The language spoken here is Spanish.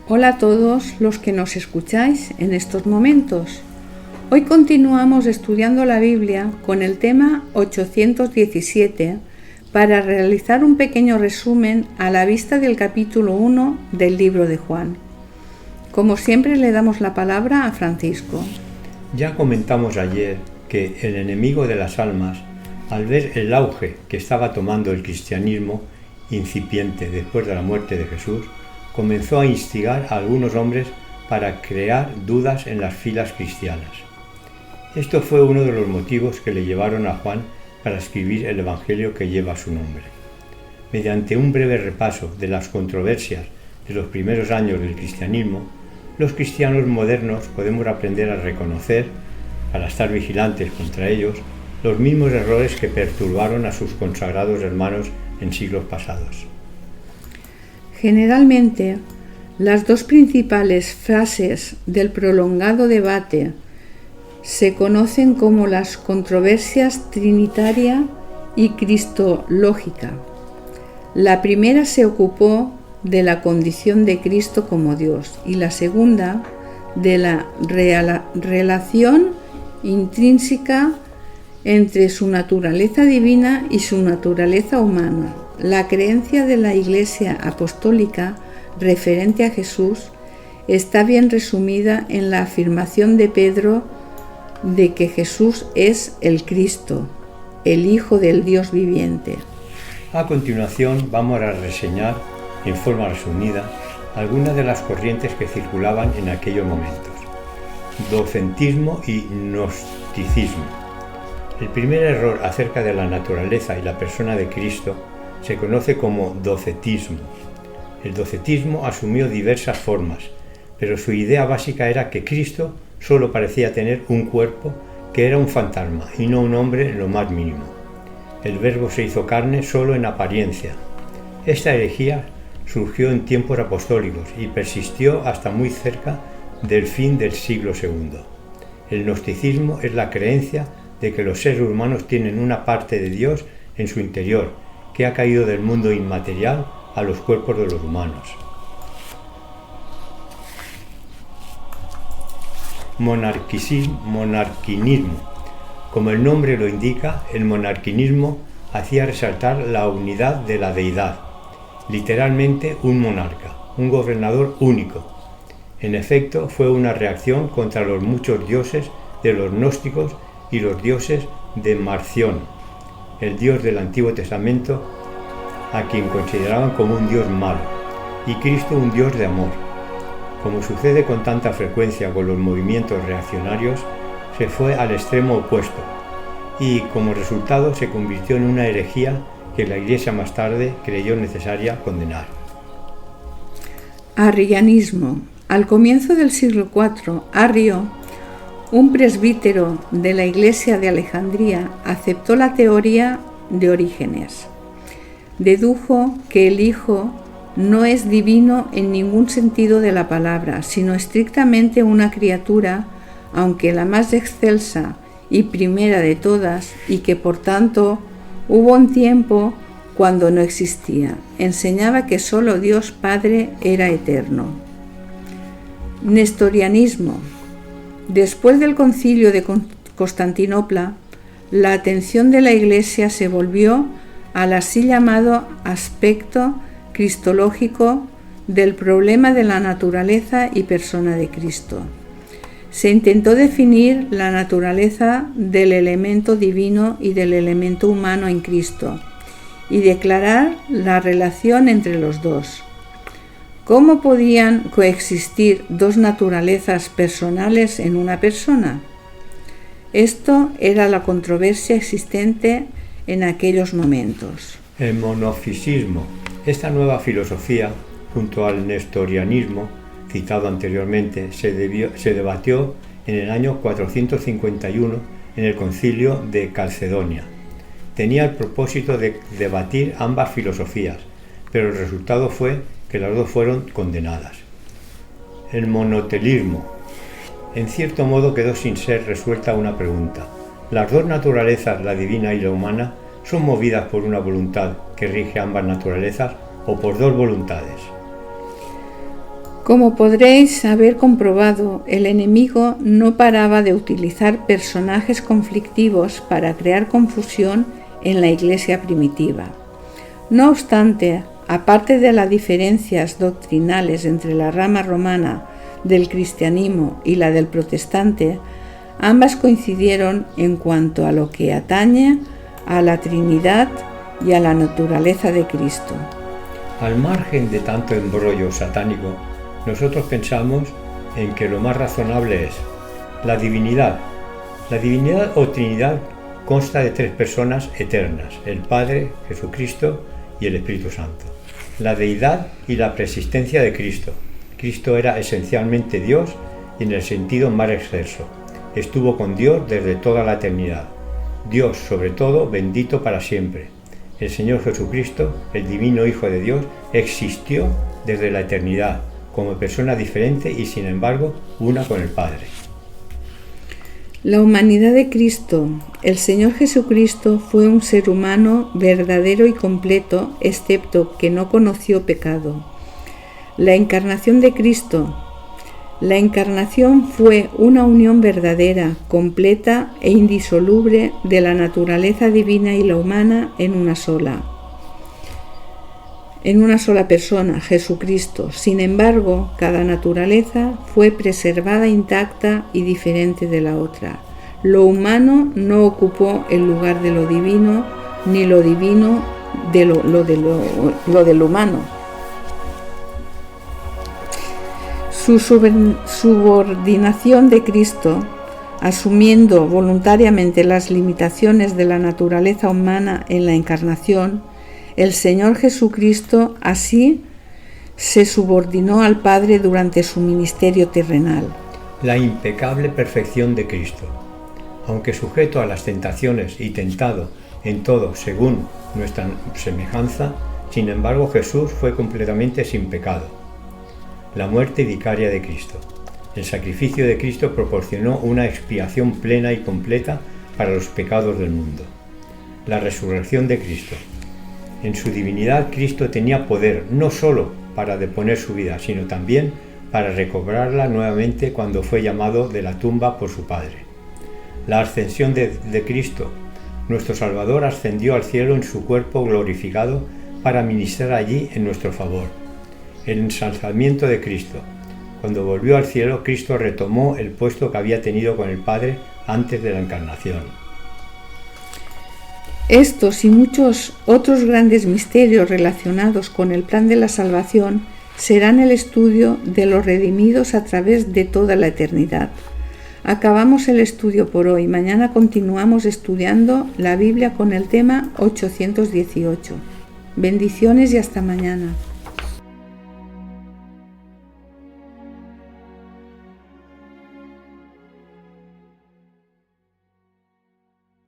Hola a todos los que nos escucháis en estos momentos. Hoy continuamos estudiando la Biblia con el tema 817 para realizar un pequeño resumen a la vista del capítulo 1 del libro de Juan. Como siempre le damos la palabra a Francisco. Ya comentamos ayer que el enemigo de las almas, al ver el auge que estaba tomando el cristianismo incipiente después de la muerte de Jesús, comenzó a instigar a algunos hombres para crear dudas en las filas cristianas. Esto fue uno de los motivos que le llevaron a Juan para escribir el Evangelio que lleva su nombre. Mediante un breve repaso de las controversias de los primeros años del cristianismo, los cristianos modernos podemos aprender a reconocer, para estar vigilantes contra ellos, los mismos errores que perturbaron a sus consagrados hermanos en siglos pasados. Generalmente, las dos principales frases del prolongado debate se conocen como las controversias trinitaria y cristológica. La primera se ocupó de la condición de Cristo como Dios y la segunda de la relación intrínseca entre su naturaleza divina y su naturaleza humana. La creencia de la Iglesia Apostólica referente a Jesús está bien resumida en la afirmación de Pedro de que Jesús es el Cristo, el Hijo del Dios viviente. A continuación vamos a reseñar, en forma resumida, algunas de las corrientes que circulaban en aquellos momentos. Docentismo y gnosticismo. El primer error acerca de la naturaleza y la persona de Cristo se conoce como docetismo. El docetismo asumió diversas formas, pero su idea básica era que Cristo solo parecía tener un cuerpo que era un fantasma y no un hombre en lo más mínimo. El Verbo se hizo carne solo en apariencia. Esta herejía surgió en tiempos apostólicos y persistió hasta muy cerca del fin del siglo II. El gnosticismo es la creencia de que los seres humanos tienen una parte de Dios en su interior, que ha caído del mundo inmaterial a los cuerpos de los humanos. Monarquinismo. Como el nombre lo indica, el monarquinismo hacía resaltar la unidad de la deidad, literalmente un monarca, un gobernador único. En efecto, fue una reacción contra los muchos dioses de los gnósticos y los dioses de Marción, el dios del Antiguo Testamento, a quien consideraban como un dios malo, y Cristo un dios de amor. Como sucede con tanta frecuencia con los movimientos reaccionarios, se fue al extremo opuesto, y como resultado se convirtió en una herejía que la Iglesia más tarde creyó necesaria condenar. Arrianismo. Al comienzo del siglo IV, Arrio, un presbítero de la Iglesia de Alejandría, aceptó la teoría de Orígenes. Dedujo que el Hijo no es divino en ningún sentido de la palabra, sino estrictamente una criatura, aunque la más excelsa y primera de todas, y que por tanto hubo un tiempo cuando no existía. Enseñaba que solo Dios Padre era eterno. Nestorianismo. Después del concilio de Constantinopla, la atención de la Iglesia se volvió al así llamado aspecto cristológico del problema de la naturaleza y persona de Cristo. Se intentó definir la naturaleza del elemento divino y del elemento humano en Cristo y declarar la relación entre los dos. ¿Cómo podían coexistir dos naturalezas personales en una persona? Esto era la controversia existente en aquellos momentos. El monofisismo. Esta nueva filosofía, junto al nestorianismo, citado anteriormente, se debatió en el año 451 en el concilio de Calcedonia. Tenía el propósito de debatir ambas filosofías, pero el resultado fue que las dos fueron condenadas. El monotelismo. En cierto modo quedó sin ser resuelta una pregunta. ¿Las dos naturalezas, la divina y la humana, son movidas por una voluntad que rige ambas naturalezas o por dos voluntades? Como podréis haber comprobado, el enemigo no paraba de utilizar personajes conflictivos para crear confusión en la Iglesia primitiva. No obstante, aparte de las diferencias doctrinales entre la rama romana del cristianismo y la del protestante, ambas coincidieron en cuanto a lo que atañe a la Trinidad y a la naturaleza de Cristo. Al margen de tanto embrollo satánico, nosotros pensamos en que lo más razonable es la divinidad. La divinidad o Trinidad consta de 3 personas eternas, el Padre, Jesucristo y el Espíritu Santo. La deidad y la preexistencia de Cristo. Cristo era esencialmente Dios y en el sentido más excelso. Estuvo con Dios desde toda la eternidad. Dios, sobre todo, bendito para siempre. El Señor Jesucristo, el divino Hijo de Dios, existió desde la eternidad, como persona diferente y sin embargo una con el Padre. La humanidad de Cristo, el Señor Jesucristo, fue un ser humano verdadero y completo, excepto que no conoció pecado. La encarnación de Cristo. La encarnación fue una unión verdadera, completa e indisoluble de la naturaleza divina y la humana en una sola persona, Jesucristo. Sin embargo, cada naturaleza fue preservada intacta y diferente de la otra. Lo humano no ocupó el lugar de lo divino, ni lo divino de lo humano. Su subordinación de Cristo, asumiendo voluntariamente las limitaciones de la naturaleza humana en la encarnación, el Señor Jesucristo así se subordinó al Padre durante su ministerio terrenal. La impecable perfección de Cristo. Aunque sujeto a las tentaciones y tentado en todo según nuestra semejanza, sin embargo Jesús fue completamente sin pecado. La muerte vicaria de Cristo. El sacrificio de Cristo proporcionó una expiación plena y completa para los pecados del mundo. La resurrección de Cristo. En su divinidad, Cristo tenía poder no solo para deponer su vida, sino también para recobrarla nuevamente cuando fue llamado de la tumba por su Padre. La ascensión de Cristo. Nuestro Salvador ascendió al cielo en su cuerpo glorificado para ministrar allí en nuestro favor. El ensalzamiento de Cristo. Cuando volvió al cielo, Cristo retomó el puesto que había tenido con el Padre antes de la encarnación. Estos y muchos otros grandes misterios relacionados con el plan de la salvación serán el estudio de los redimidos a través de toda la eternidad. Acabamos el estudio por hoy. Mañana continuamos estudiando la Biblia con el tema 818. Bendiciones y hasta mañana.